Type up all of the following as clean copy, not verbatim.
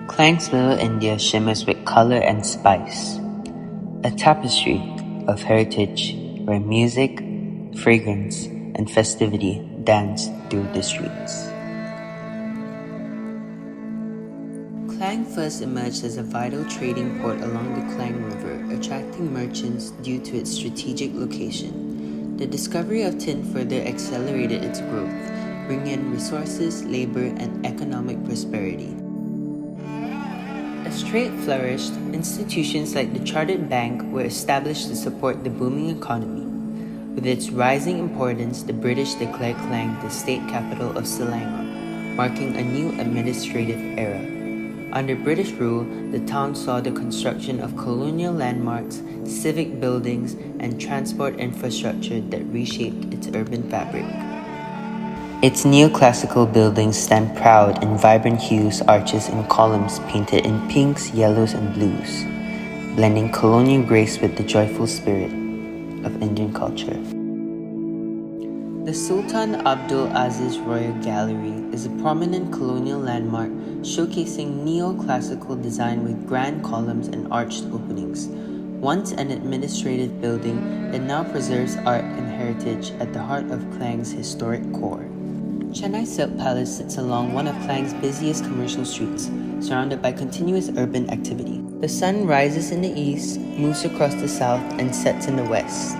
Clangsville, India shimmers with color and spice, a tapestry of heritage where music, fragrance, and festivity dance through the streets. Klang first emerged as a vital trading port along the Klang River, attracting merchants due to its strategic location. The discovery of tin further accelerated its growth, bringing in resources, labor, and economic prosperity. As trade flourished, institutions like the Chartered Bank were established to support the booming economy. With its rising importance, the British declared Klang the state capital of Selangor, marking a new administrative era. Under British rule, the town saw the construction of colonial landmarks, civic buildings, and transport infrastructure that reshaped its urban fabric. Its neoclassical buildings stand proud in vibrant hues, arches, and columns painted in pinks, yellows, and blues, blending colonial grace with the joyful spirit of Indian culture. The Sultan Abdul Aziz Royal Gallery is a prominent colonial landmark showcasing neoclassical design with grand columns and arched openings. Once an administrative building, it now preserves art and heritage at the heart of Klang's historic core. Chennai Silk Palace sits along one of Klang's busiest commercial streets, surrounded by continuous urban activity. The sun rises in the east, moves across the south, and sets in the west.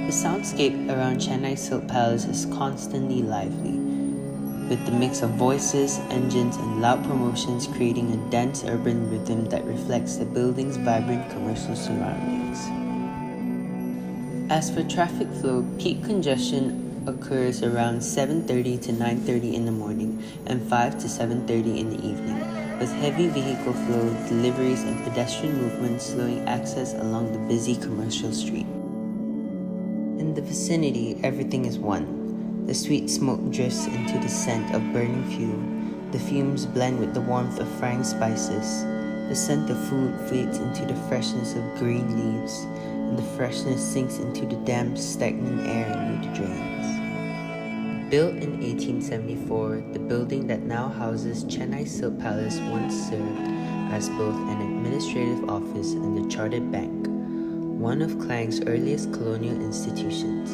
The soundscape around Chennai Silk Palace is constantly lively, with the mix of voices, engines, and loud promotions creating a dense urban rhythm that reflects the building's vibrant commercial surroundings. As for traffic flow, peak congestion occurs around 7:30 to 9:30 in the morning and 5 to 7:30 in the evening, with heavy vehicle flow, deliveries, and pedestrian movement slowing access along the busy commercial street. In the vicinity, everything is one. The sweet smoke drifts into the scent of burning fuel. The fumes blend with the warmth of frying spices. The scent of food fades into the freshness of green leaves, and the freshness sinks into the damp, stagnant air near the drains. Built in 1874, the building that now houses Chennai Silk Palace once served as both an administrative office and the Chartered Bank, one of Klang's earliest colonial institutions.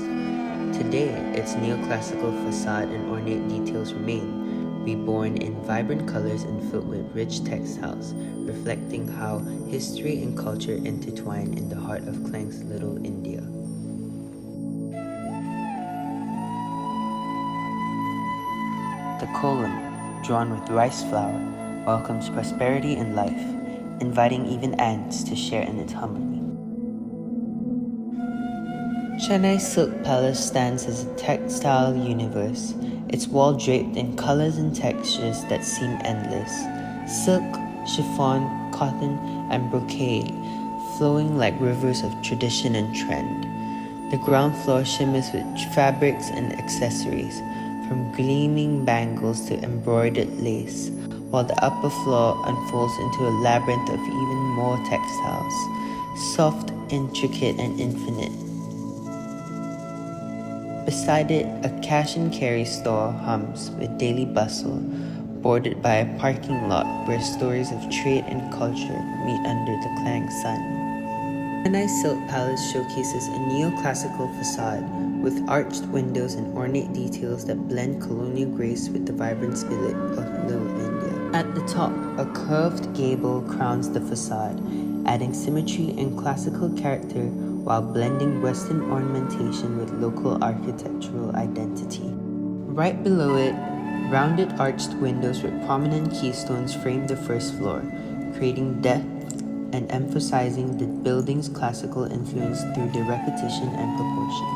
Today, its neoclassical facade and ornate details remain, reborn in vibrant colors and filled with rich textiles, reflecting how history and culture intertwine in the heart of Klang's Little India. The kolam, drawn with rice flour, welcomes prosperity and life, inviting even ants to share in its harmony. Chennai Silk Palace stands as a textile universe, its wall draped in colors and textures that seem endless. Silk, chiffon, cotton, and brocade, flowing like rivers of tradition and trend. The ground floor shimmers with fabrics and accessories, from gleaming bangles to embroidered lace, while the upper floor unfolds into a labyrinth of even more textiles, soft, intricate, and infinite. Beside it, a cash and carry store hums with daily bustle, bordered by a parking lot where stories of trade and culture meet under the Klang sun. Chennai Silk Palace showcases a neoclassical facade with arched windows and ornate details that blend colonial grace with the vibrant spirit of Little India. At the top, a curved gable crowns the facade, adding symmetry and classical character while blending Western ornamentation with local architectural identity. Right below it, rounded arched windows with prominent keystones frame the first floor, creating depth and emphasizing the building's classical influence through their repetition and proportion.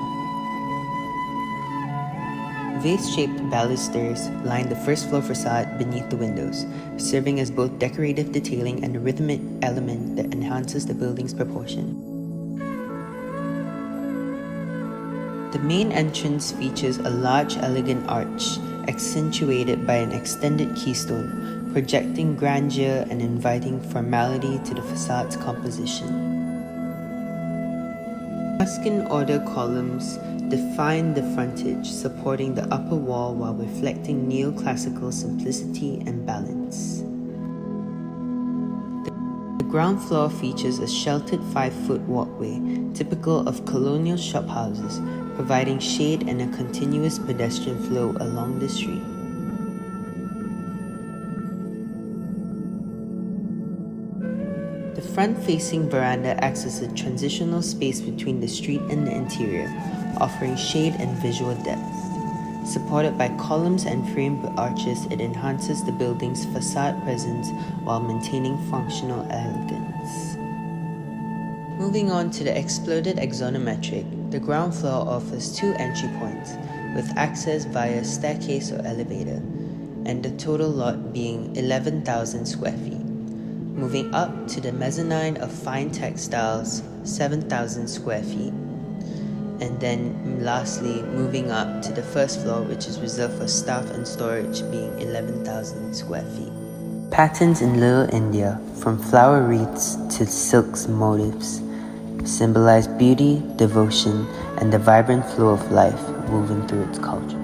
Vase-shaped balusters line the first floor facade beneath the windows, serving as both decorative detailing and a rhythmic element that enhances the building's proportion. The main entrance features a large, elegant arch, accentuated by an extended keystone, projecting grandeur and inviting formality to the facade's composition. Tuscan order columns define the frontage, supporting the upper wall while reflecting neoclassical simplicity and balance. The ground floor features a sheltered 5-foot walkway, typical of colonial shophouses, providing shade and a continuous pedestrian flow along the street. The front-facing veranda acts as a transitional space between the street and the interior, offering shade and visual depth. Supported by columns and framed arches, it enhances the building's facade presence while maintaining functional elegance. Moving on to the exploded axonometric, the ground floor offers 2 entry points, with access via staircase or elevator, and the total lot being 11,000 square feet. Moving up to the mezzanine of fine textiles, 7,000 square feet. And then lastly, moving up to the first floor, which is reserved for staff and storage, being 11,000 square feet. Patterns in Little India, from flower wreaths to silks motifs, symbolize beauty, devotion, and the vibrant flow of life woven through its culture.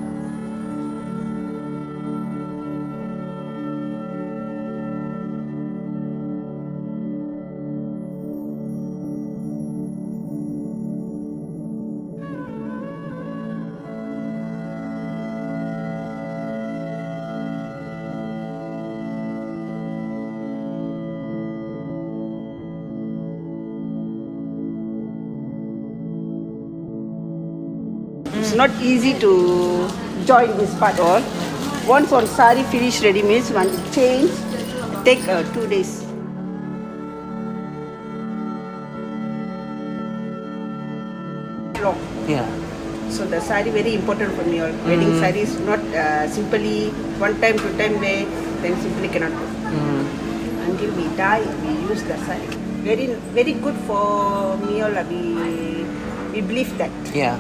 It's not easy to join this part all. Once one sari finish ready means one change, take 2 days. Long. Yeah. So the sari very important for me. All wedding sari is not simply one time, 2 time wear, then simply cannot go. Until we die, we use the sari. Very, very good for me. All we believe that. Yeah.